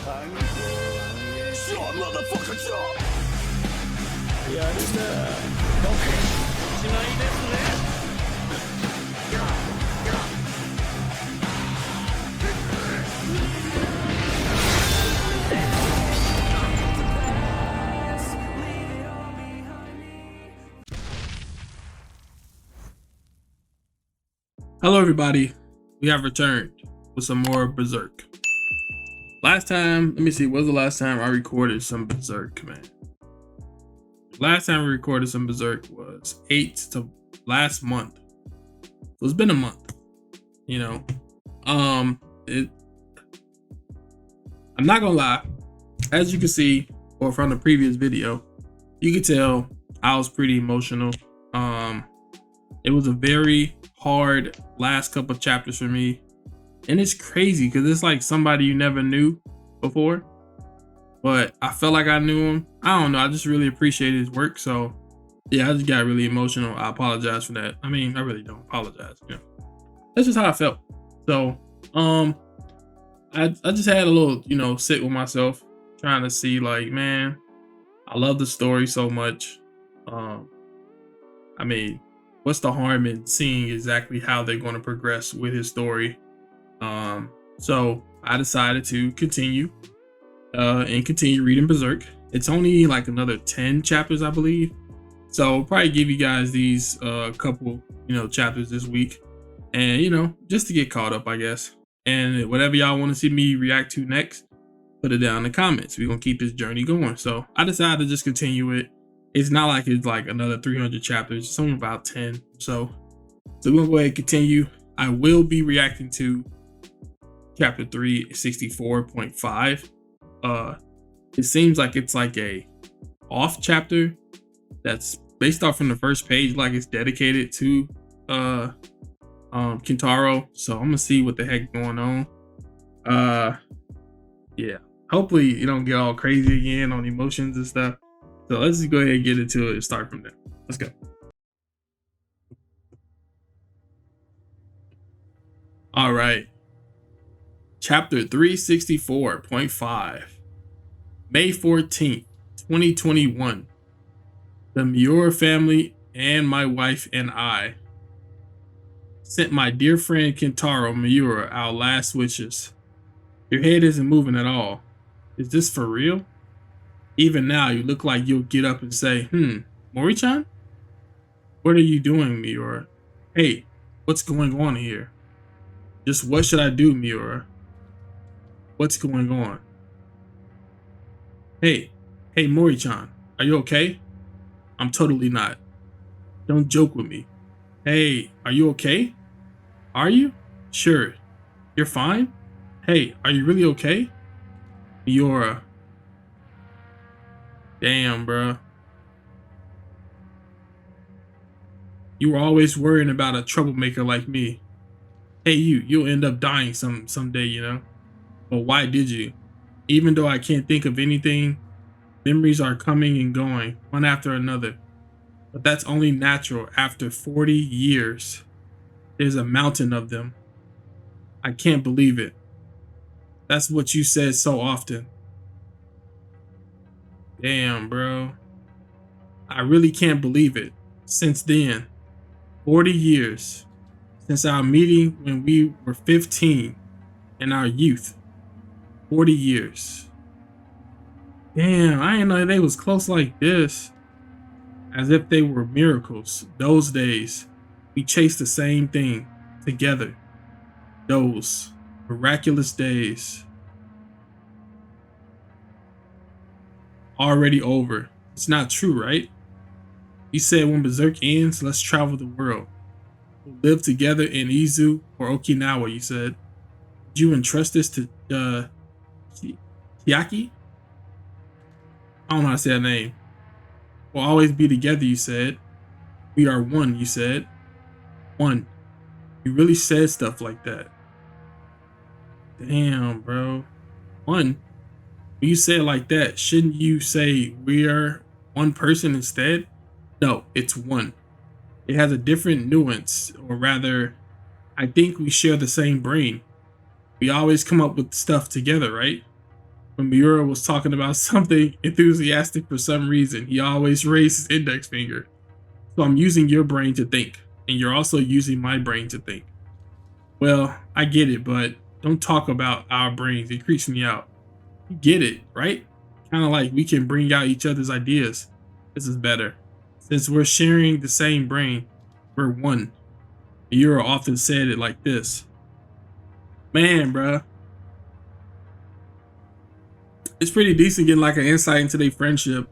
Sure, motherfucker, sure. やるな。僕しないですね。Hello everybody, we have returned with some more Berserk. Last time, let me see, was the last time I recorded some Berserk, man? Last time we recorded some Berserk was last month. So it's been a month, you know. I'm not gonna lie, as you can see, or from the previous video, you can tell I was pretty emotional. It was a very hard last couple chapters for me, and it's crazy because it's like somebody you never knew before, but I felt like I knew him. I don't know, I just really appreciated his work. So yeah, I just got really emotional. I apologize for that. I mean, I really don't apologize, you know. That's just how I felt. So I just had a little, you know, sit with myself, trying to see like, man, I love the story so much. I mean, what's the harm in seeing exactly how they're going to progress with his story? So I decided to continue and continue reading Berserk. It's only like another 10 chapters, I believe. So I'll probably give you guys these couple, you know, chapters this week, and you know, just to get caught up, I guess. And whatever y'all want to see me react to next, put it down in the comments. We're gonna keep this journey going. So I decided to just continue it. It's not like it's like another 300 chapters. It's only about 10. So we're gonna go ahead and continue. I will be reacting to chapter 364.5. It seems like it's like a off chapter that's based off from the first page, like it's dedicated to Kintaro. So I'm gonna see what the heck going on. Yeah, hopefully you don't get all crazy again on emotions and stuff. So let's just go ahead and get into it and start from there. Let's go. All right. Chapter 364.5. May 14th, 2021. The Miura family and my wife and I sent my dear friend Kentaro Miura our last wishes. Your head isn't moving at all. Is this for real? Even now, you look like you'll get up and say, Mori-chan? What are you doing, Miura? Hey, what's going on here? Just what should I do, Miura? What's going on? Hey, Mori-chan, are you okay? I'm totally not. Don't joke with me. Hey, are you okay? Are you? Sure. You're fine? Hey, are you really okay? Miura. Damn, bruh. You were always worrying about a troublemaker like me. Hey, you'll end up dying someday, you know? But why did you? Even though I can't think of anything, memories are coming and going, one after another. But that's only natural after 40 years. There's a mountain of them. I can't believe it. That's what you said so often. Damn, bro. I really can't believe it. Since then, 40 years. Since our meeting when we were 15 in our youth. 40 years. Damn, I didn't know they was close like this. As if they were miracles. Those days, we chased the same thing together. Those miraculous days. Already over. It's not true, right? You said when Berserk ends, let's travel the world. We'll live together in Izu or Okinawa, you said. Did you entrust this to Tiaki? I don't know how to say that name. We'll always be together, you said. We are one, you said. One. You really said stuff like that. Damn, bro. One. When you say it like that, shouldn't you say we're one person instead? No, it's one. It has a different nuance, or rather, I think we share the same brain. We always come up with stuff together, right? When Miura was talking about something enthusiastic for some reason, he always raised his index finger. So I'm using your brain to think, and you're also using my brain to think. Well, I get it, but don't talk about our brains. It creeps me out. You get it, right? Kind of like we can bring out each other's ideas. This is better. Since we're sharing the same brain, we're one. Miura often said it like this. Man, bruh. It's pretty decent getting like an insight into their friendship.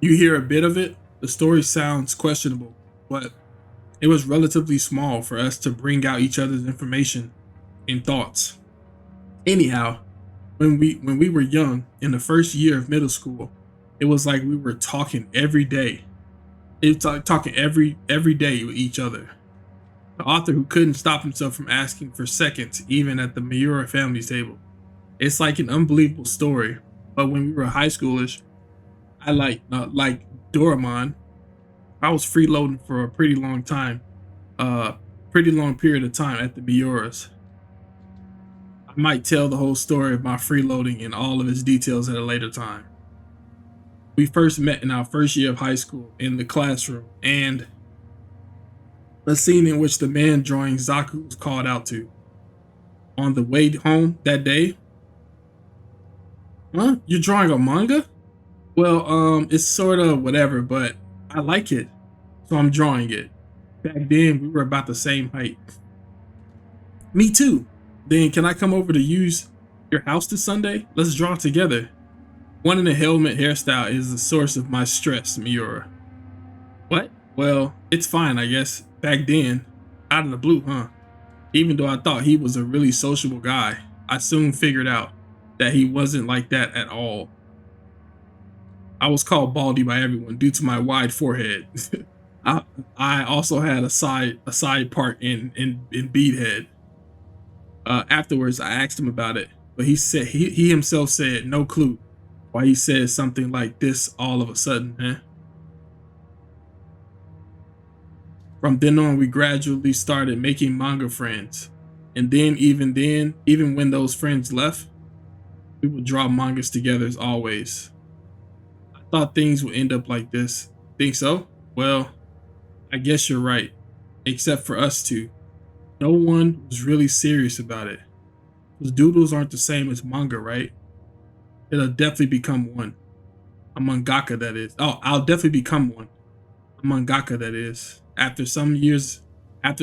You hear a bit of it. The story sounds questionable, but it was relatively small for us to bring out each other's information and thoughts. Anyhow, when we were young in the first year of middle school, it was like we were talking every day. It was like talking every day with each other. The author who couldn't stop himself from asking for seconds, even at the Miura family's table. It's like an unbelievable story. But when we were high schoolish, I like Doraemon. I was freeloading for a pretty long time, pretty long period of time at the Miuras. I might tell the whole story of my freeloading in all of its details at a later time. We first met in our first year of high school in the classroom, and a scene in which the man drawing Zaku was called out to. On the way home that day, huh? You're drawing a manga? Well, it's sort of whatever, but I like it, so I'm drawing it. Back then, we were about the same height. Me too. Then can I come over to use your house this Sunday? Let's draw together. One in a helmet hairstyle is the source of my stress, Miura. What? Well, it's fine, I guess. Back then, out of the blue, huh? Even though I thought he was a really sociable guy, I soon figured out that he wasn't like that at all. I was called Baldy by everyone due to my wide forehead. I also had a side part in Beadhead. Afterwards, I asked him about it, but he himself said no clue why he said something like this all of a sudden. From then on, we gradually started making manga friends, and even when those friends left, we would draw mangas together as always. I thought things would end up like this. Think so? Well, I guess you're right, except for us two. No one was really serious about it. Because doodles aren't the same as manga, right? It'll definitely become one. A mangaka, that is. Oh, I'll definitely become one. A mangaka, that is. After some years, at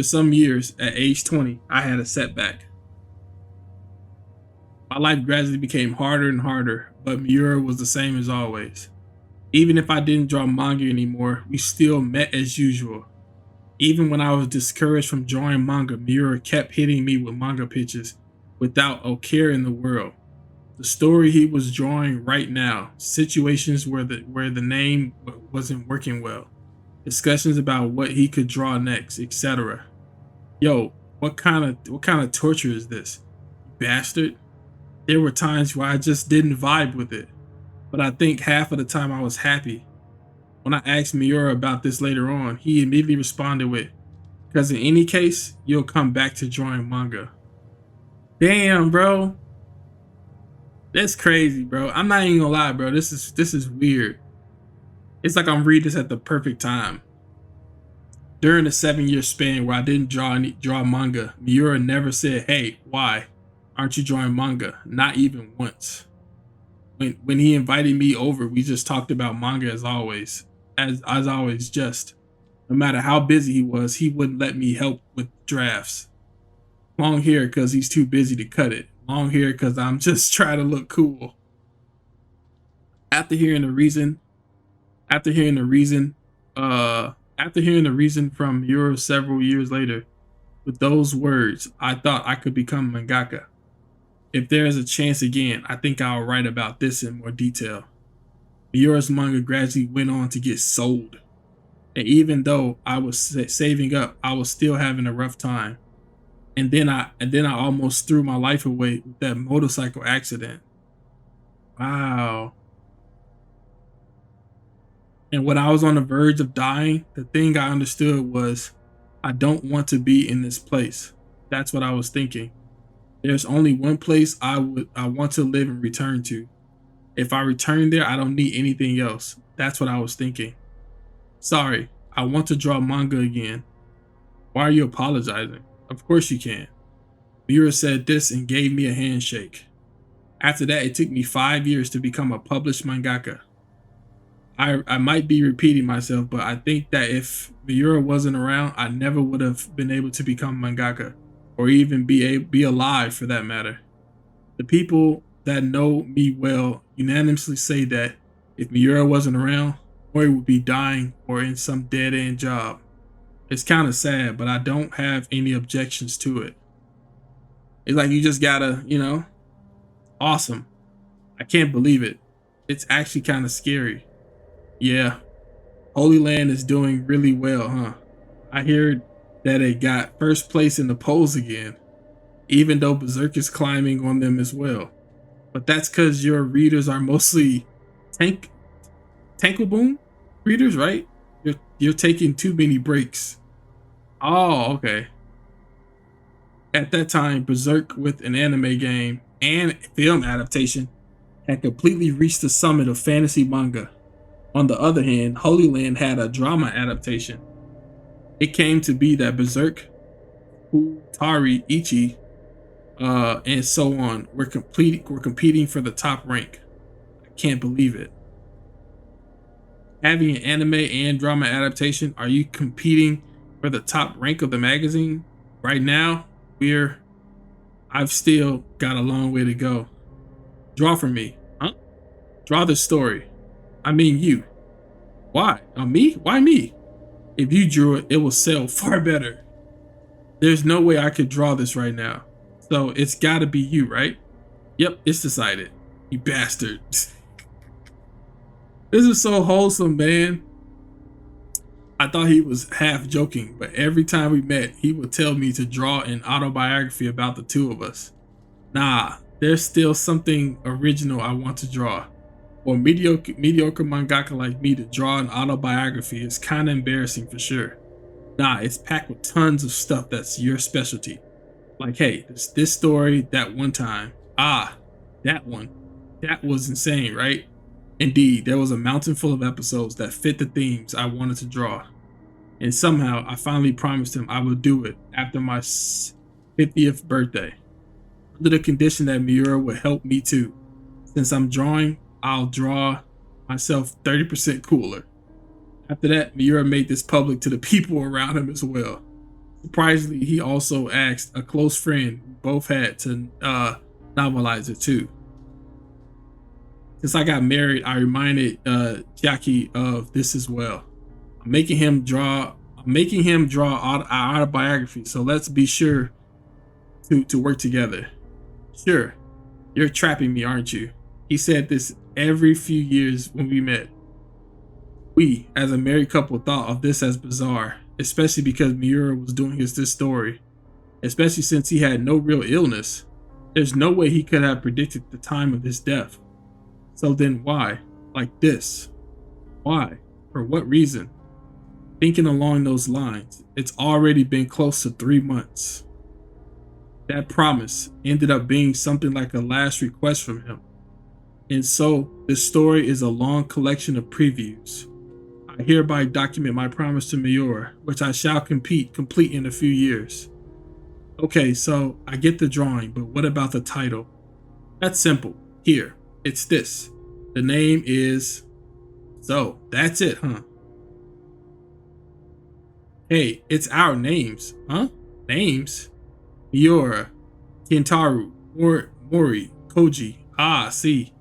age 20, I had a setback. My life gradually became harder and harder, but Miura was the same as always. Even if I didn't draw manga anymore, we still met as usual. Even when I was discouraged from drawing manga, Miura kept hitting me with manga pitches without a care in the world. The story he was drawing right now, situations where the name wasn't working well, discussions about what he could draw next, etc. Yo, what kind of torture is this, bastard? There were times where I just didn't vibe with it, but I think half of the time I was happy. When I asked Miura about this later on, he immediately responded with, "Because in any case, you'll come back to drawing manga." Damn, bro. That's crazy, bro. I'm not even gonna lie, bro. This is weird. It's like I'm reading this at the perfect time. During the 7-year span where I didn't draw manga, Miura never said, "Hey, why aren't you drawing manga?" Not even once. When he invited me over, we just talked about manga as always. As always, just no matter how busy he was, he wouldn't let me help with drafts. Long hair because he's too busy to cut it. Long hair because I'm just trying to look cool. After hearing the reason from Miura several years later, with those words, I thought I could become mangaka. If there is a chance again, I think I'll write about this in more detail. Miura's manga gradually went on to get sold. And even though I was saving up, I was still having a rough time. And then I almost threw my life away with that motorcycle accident. Wow. And when I was on the verge of dying, the thing I understood was, I don't want to be in this place. That's what I was thinking. There's only one place I want to live and return to. If I return there, I don't need anything else. That's what I was thinking. Sorry, I want to draw manga again. Why are you apologizing? Of course you can. Miura said this and gave me a handshake. After that, it took me 5 years to become a published mangaka. I might be repeating myself, but I think that if Miura wasn't around, I never would have been able to become mangaka, or even be alive for that matter. The people that know me well unanimously say that if Miura wasn't around, Mori would be dying or in some dead-end job. It's kind of sad, but I don't have any objections to it. It's like you just gotta, awesome. I can't believe it. It's actually kind of scary. Yeah, Holy Land is doing really well, huh? I heard that it got first place in the polls again, even though Berserk is climbing on them as well. But that's because your readers are mostly Tankleboom readers, right? You're taking too many breaks. Oh, okay. At that time, Berserk with an anime game and film adaptation had completely reached the summit of fantasy manga. On the other hand, Holy Land had a drama adaptation. It came to be that Berserk, Futari Ichi, and so on were competing for the top rank. I can't believe it. Having an anime and drama adaptation, are you competing for the top rank of the magazine? Right now, I've still got a long way to go. Draw for me, huh? Draw the story. I mean you. Why? Me? Why me? If you drew it, it will sell far better. There's no way I could draw this right now. So it's gotta be you, right? Yep, it's decided. You bastard. This is so wholesome, man. I thought he was half joking, but every time we met, he would tell me to draw an autobiography about the two of us. Nah, there's still something original I want to draw. For a mediocre mangaka like me to draw an autobiography is kind of embarrassing for sure. Nah, it's packed with tons of stuff that's your specialty. Like, hey, there's this story that one time. Ah, that one. That was insane, right? Indeed, there was a mountain full of episodes that fit the themes I wanted to draw. And somehow, I finally promised him I would do it after my 50th birthday. Under the condition that Miura would help me too. Since I'm drawing, I'll draw myself 30% cooler. After that, Miura made this public to the people around him as well. Surprisingly, he also asked a close friend we both had to novelize it too. Since I got married, I reminded Jackie of this as well. I'm making him draw our autobiography, so let's be sure to work together. Sure, you're trapping me, aren't you? He said this every few years when we met. We, as a married couple, thought of this as bizarre, especially because Miura was doing this story, especially since he had no real illness. There's no way he could have predicted the time of his death. So then why? Like this? Why? For what reason? Thinking along those lines, it's already been close to 3 months. That promise ended up being something like a last request from him. And so, this story is a long collection of previews. I hereby document my promise to Miura, which I shall complete in a few years. Okay, so I get the drawing, but what about the title? That's simple. Here, it's this. The name is... So, that's it, huh? Hey, it's our names, huh? Names? Miura, Kentaro, Mori, Koji. Ah, see.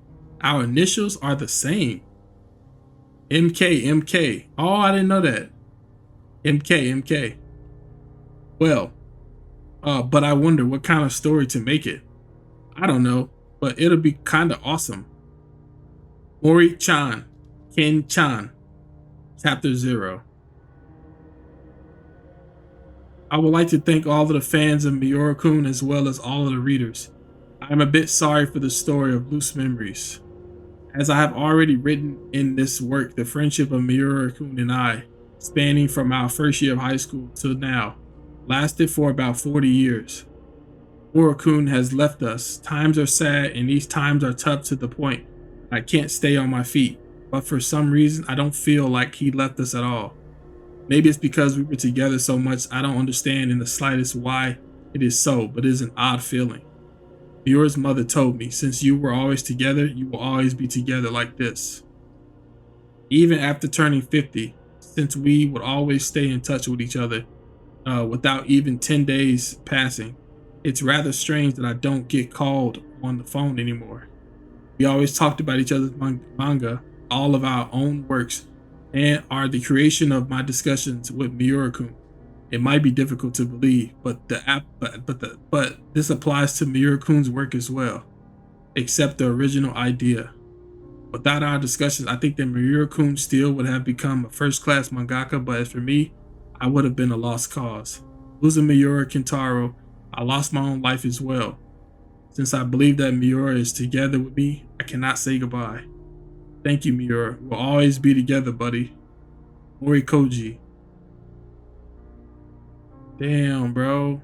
Our initials are the same. MK. Oh, I didn't know that. MK. Well, but I wonder what kind of story to make it. I don't know, but it'll be kind of awesome. Mori-chan, Ken-chan, Chapter 0. I would like to thank all of the fans of Miura-kun as well as all of the readers. I am a bit sorry for the story of loose memories. As I have already written in this work, the friendship of Miura-kun and I, spanning from our first year of high school till now, lasted for about 40 years. Mori-kun has left us. Times are sad and these times are tough to the point I can't stay on my feet. But for some reason, I don't feel like he left us at all. Maybe it's because we were together so much I don't understand in the slightest why it is so, but it is an odd feeling. Miura's mother told me, since you were always together, you will always be together like this. Even after turning 50, since we would always stay in touch with each other without even 10 days passing, it's rather strange that I don't get called on the phone anymore. We always talked about each other's manga, all of our own works, and are the creation of my discussions with Miura-kun. It might be difficult to believe, but this applies to Miura-kun's work as well, except the original idea. Without our discussions, I think that Miura-kun still would have become a first-class mangaka, but as for me, I would have been a lost cause. Losing Miura Kentaro, I lost my own life as well. Since I believe that Miura is together with me, I cannot say goodbye. Thank you, Miura. We'll always be together, buddy. Mori Koji. Damn, bro.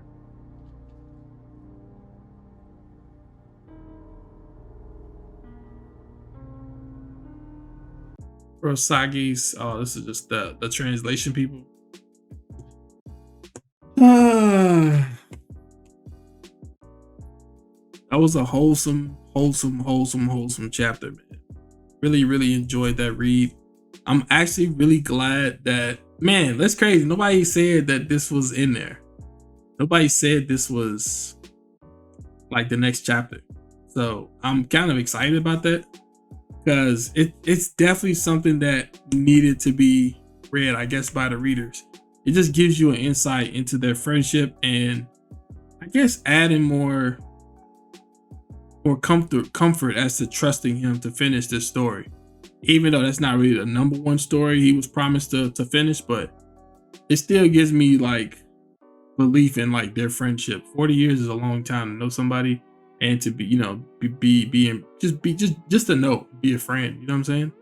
Urosagi's. Oh, this is just the translation, people. That was a wholesome chapter, man. Really enjoyed that read. I'm actually really glad that, man, that's crazy. Nobody said that this was in there. Nobody said this was like the next chapter. So I'm kind of excited about that because it's definitely something that needed to be read, I guess, by the readers. It just gives you an insight into their friendship and I guess adding more comfort as to trusting him to finish this story. Even though that's not really the #1 story he was promised to finish, but it still gives me like belief in like their friendship. 40 years is a long time to know somebody and to be, just to know, be a friend, you know what I'm saying?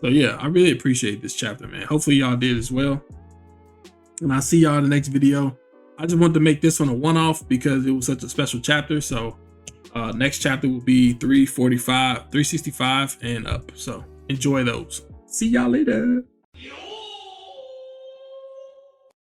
So yeah, I really appreciate this chapter, man. Hopefully y'all did as well. And I'll see y'all in the next video. I just wanted to make this one a one-off because it was such a special chapter. So next chapter will be 365 and up. So enjoy those. See y'all later.